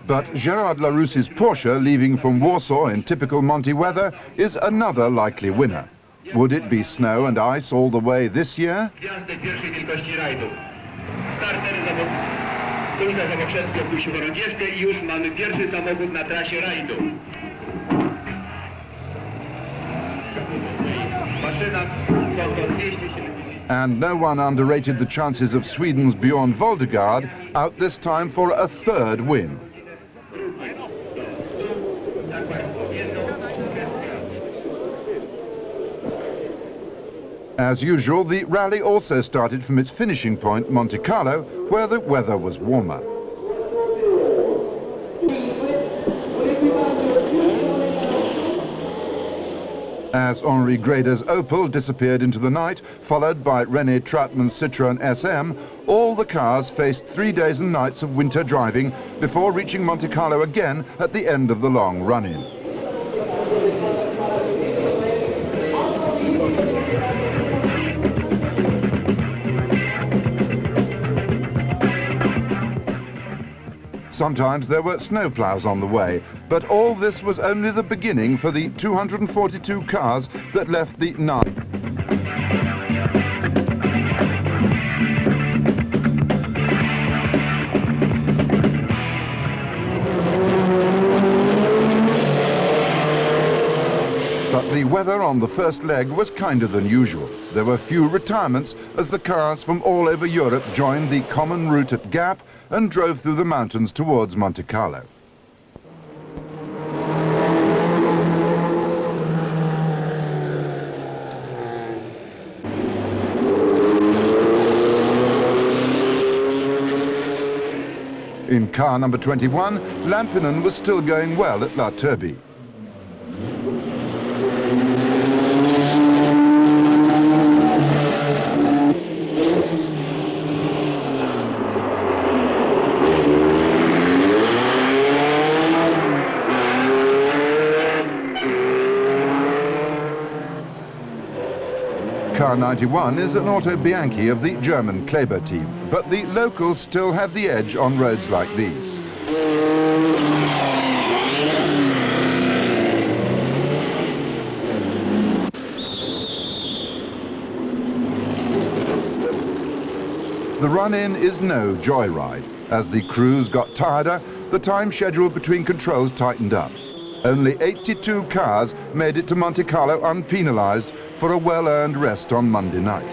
But Gerard Larousse's Porsche, leaving from Warsaw in typical Monte weather, is another likely winner. Would it be snow and ice all the way this year? And no one underrated the chances of Sweden's Björn Voldegard, out this time for a third win. As usual, the rally also started from its finishing point, Monte-Carlo, where the weather was warmer. As Henri Grader's Opel disappeared into the night, followed by René Trautmann's Citroën SM, all the cars faced 3 days and nights of winter driving before reaching Monte-Carlo again at the end of the long run-in. Sometimes there were snowplows on the way, but all this was only the beginning for the 242 cars that left the night. But the weather on the first leg was kinder than usual. There were few retirements as the cars from all over Europe joined the common route at Gap and drove through the mountains towards Monte-Carlo. In car number 21, Lampinen was still going well at La Turbie. Car 91 is an Auto Bianchi of the German Kleber team, but the locals still have the edge on roads like these. The run-in is no joyride. As the crews got tireder, the time schedule between controls tightened up. Only 82 cars made it to Monte-Carlo unpenalized for a well-earned rest on Monday night.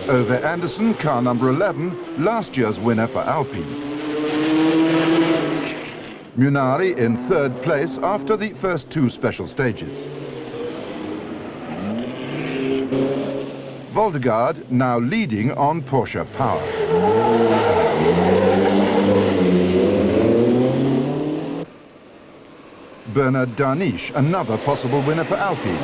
Over Anderson, car number 11, last year's winner for Alpine. Munari in third place after the first two special stages. Voldegard now leading on Porsche power. Bernard Darniche, another possible winner for Alpine.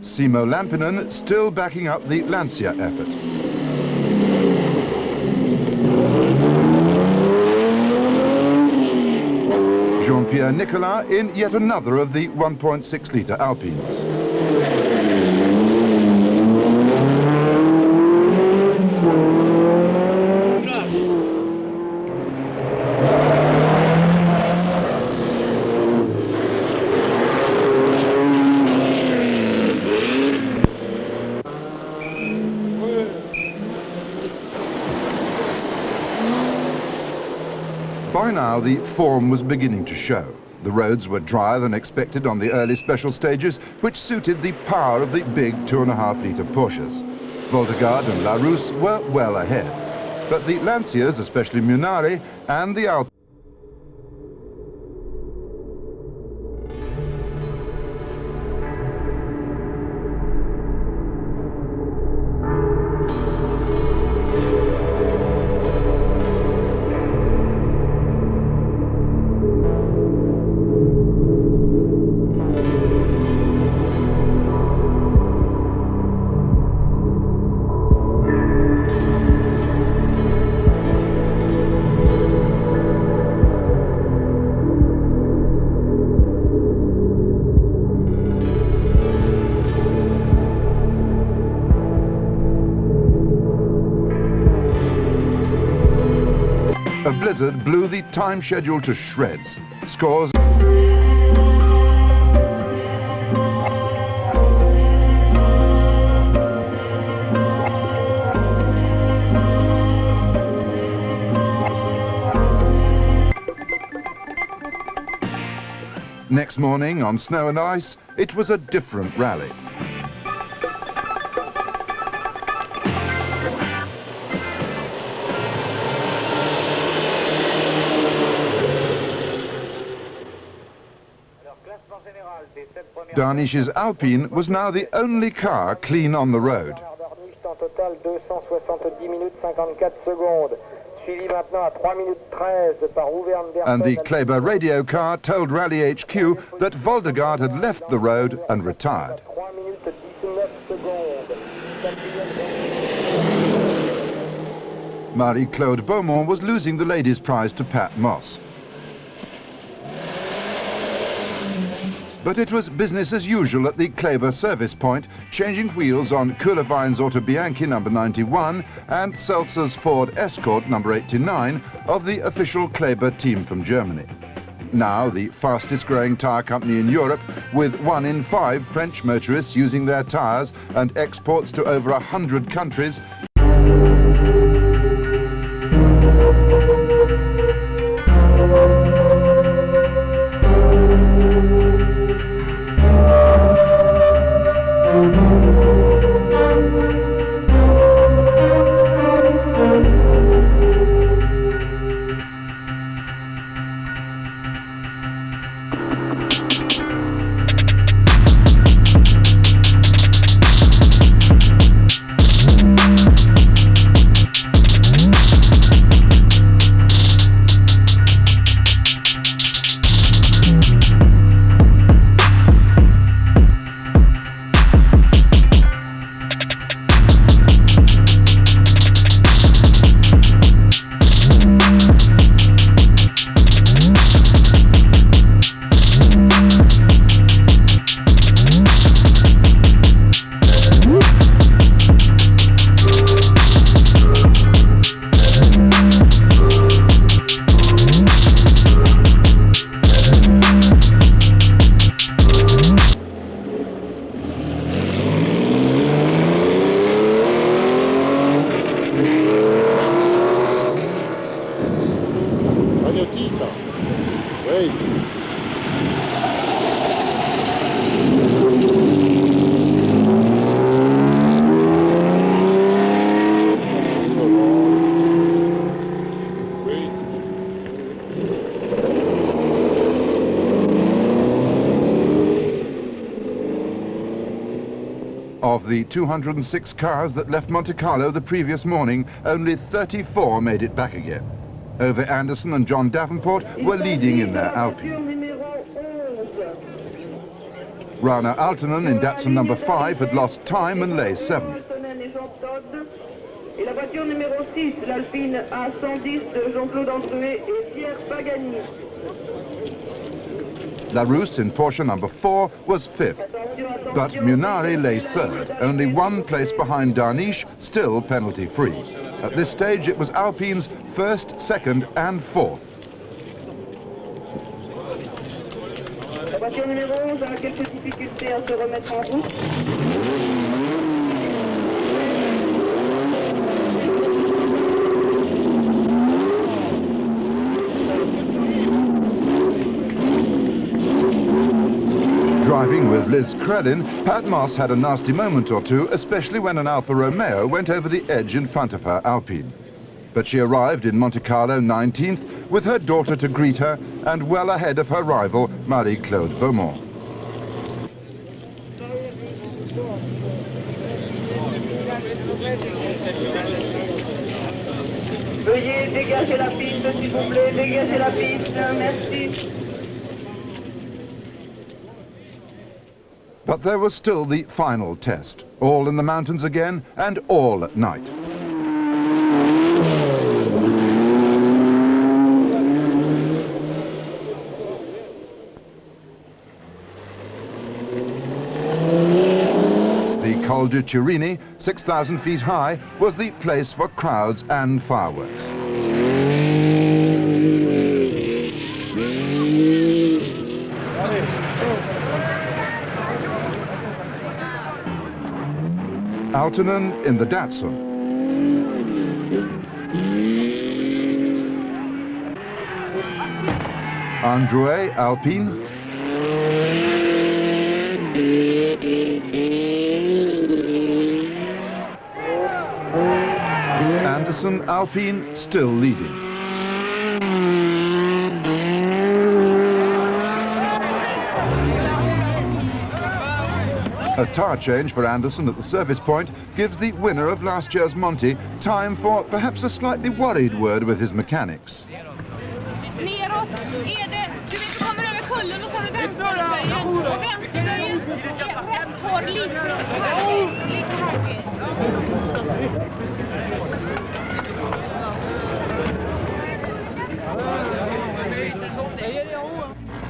Simo Lampinen still backing up the Lancia effort. Jean-Pierre Nicolas in yet another of the 1.6-litre Alpines. By now, the form was beginning to show. The roads were drier than expected on the early special stages, which suited the power of the big 2.5-litre Porsches. Voltegaard and Larousse were well ahead. But the Lancias, especially Munari, and the Alpines, a blizzard blew the time schedule to shreds. Scores. Next morning, on snow and ice, it was a different rally. Darniche's Alpine was now the only car clean on the road. And the Kleber radio car told Rallye HQ that Voltegaard had left the road and retired. Marie-Claude Beaumont was losing the ladies' prize to Pat Moss. But it was business as usual at the Kleber service point, changing wheels on Kuhlevine's Auto Bianchi number 91 and Seltzer's Ford Escort number 89 of the official Kleber team from Germany. Now the fastest growing tyre company in Europe, with 1 in 5 French motorists using their tyres and exports to over 100 countries. Of the 206 cars that left Monte-Carlo the previous morning, only 34 made it back again. Ove Anderson and John Davenport were leading in their Alpine. Rana Aaltonen in Datsun number 5 had lost time and lay 7th. Et la voiture numéro 6, l'Alpine A110 de Jean-Claude Andruet et Pierre Pagani. Larousse in Porsche number 4 was 5th, but Munari lay 3rd, only 1 place behind Darniche, still penalty-free. At this stage it was Alpine's 1st, 2nd and 4th. La voiture numéro 11 a quelques difficultés à se remettre en route. Driving with Liz Crellin, Pat Moss had a nasty moment or two, especially when an Alfa Romeo went over the edge in front of her Alpine. But she arrived in Monte-Carlo 19th with her daughter to greet her and well ahead of her rival, Marie-Claude Beaumont. Veuillez dégager la piste, s'il vous plaît, dégagez la piste, merci. But there was still the final test, all in the mountains again and all at night. The Col du Chirini, 6,000 feet high, was the place for crowds and fireworks. Aaltonen in the Datsun. Andruet Alpine. Anderson Alpine still leading. A tyre change for Anderson at the service point gives the winner of last year's Monte time for perhaps a slightly worried word with his mechanics.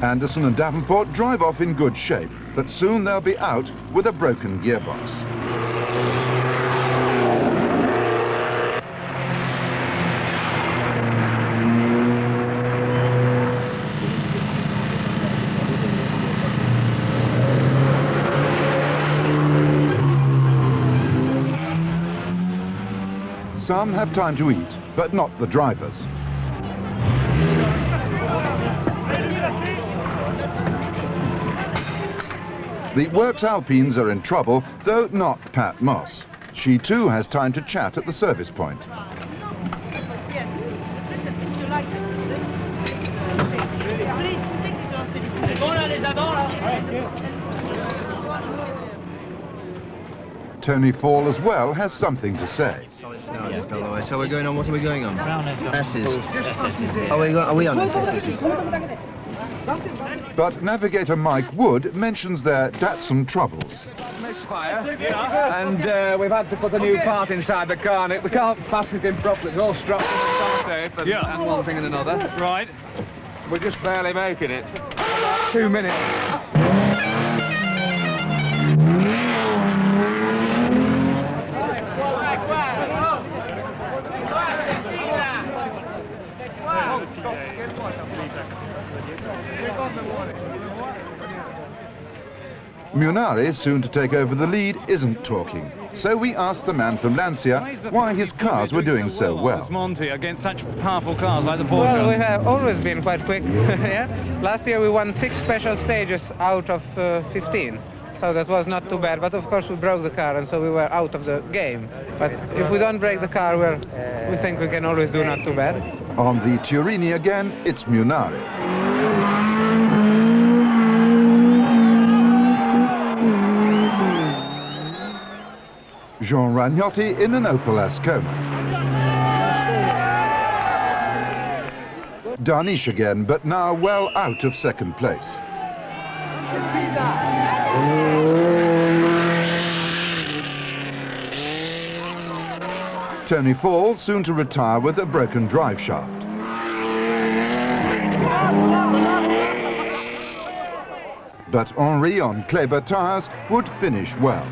Anderson and Davenport drive off in good shape, but soon they'll be out with a broken gearbox. Some have time to eat, but not the drivers. The Works Alpines are in trouble, though not Pat Moss. She too has time to chat at the service point. Tony Fall as well has something to say. So we're going on, what are we going on? S's. Are we on S's? But navigator Mike Wood mentions their Datsun troubles. Misfire, and we've had to put a new part inside the car, and we can't fasten it in properly. It's all strapped to the car tape and one thing and another. Right. We're just barely making it. 2 minutes. Munari, soon to take over the lead, isn't talking. So we asked the man from Lancia why his cars were doing so well. Monte against such powerful cars like the Porsche. Well, we have always been quite quick. Yeah? Last year we won 6 special stages out of 15. So that was not too bad, but of course we broke the car and so we were out of the game. But if we don't break the car, we think we can always do not too bad. On the Chirini again, it's Munari. Ragnotti in an Opel Ascona. Darniche again, but now well out of second place. Tony Fall soon to retire with a broken drive shaft. But Henri on Kleber tyres would finish well.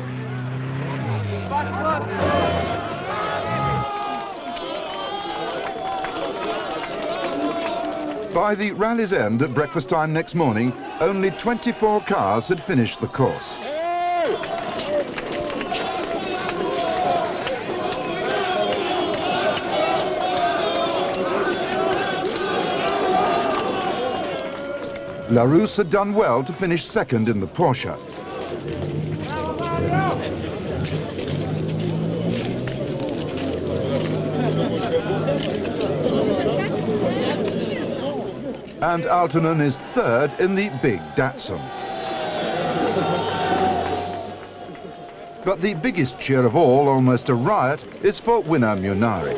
By the rally's end at breakfast time next morning, only 24 cars had finished the course. Larousse had done well to finish second in the Porsche. And Aaltonen is third in the big Datsun. But the biggest cheer of all, almost a riot, is for winner Munari.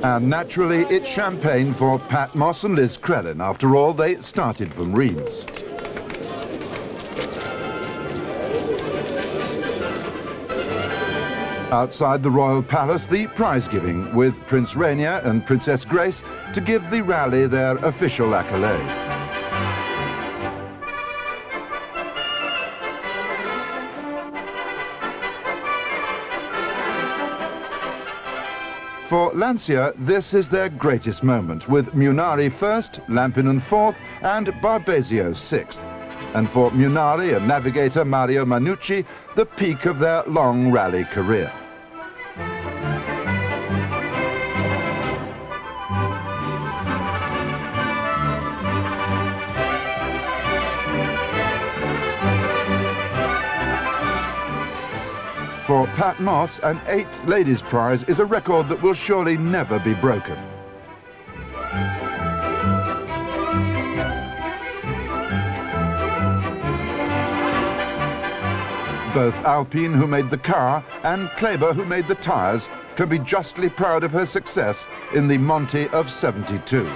And naturally, it's champagne for Pat Moss and Liz Crellin. After all, they started from Reims. Outside the Royal Palace, the prize-giving, with Prince Rainier and Princess Grace to give the rally their official accolade. For Lancia, this is their greatest moment, with Munari first, Lampinen fourth, and Barbesio sixth. And for Munari and navigator Mario Manucci, the peak of their long rally career. For Pat Moss, an 8th ladies' prize is a record that will surely never be broken. Both Alpine, who made the car, and Kleber, who made the tyres, can be justly proud of her success in the Monte of '72.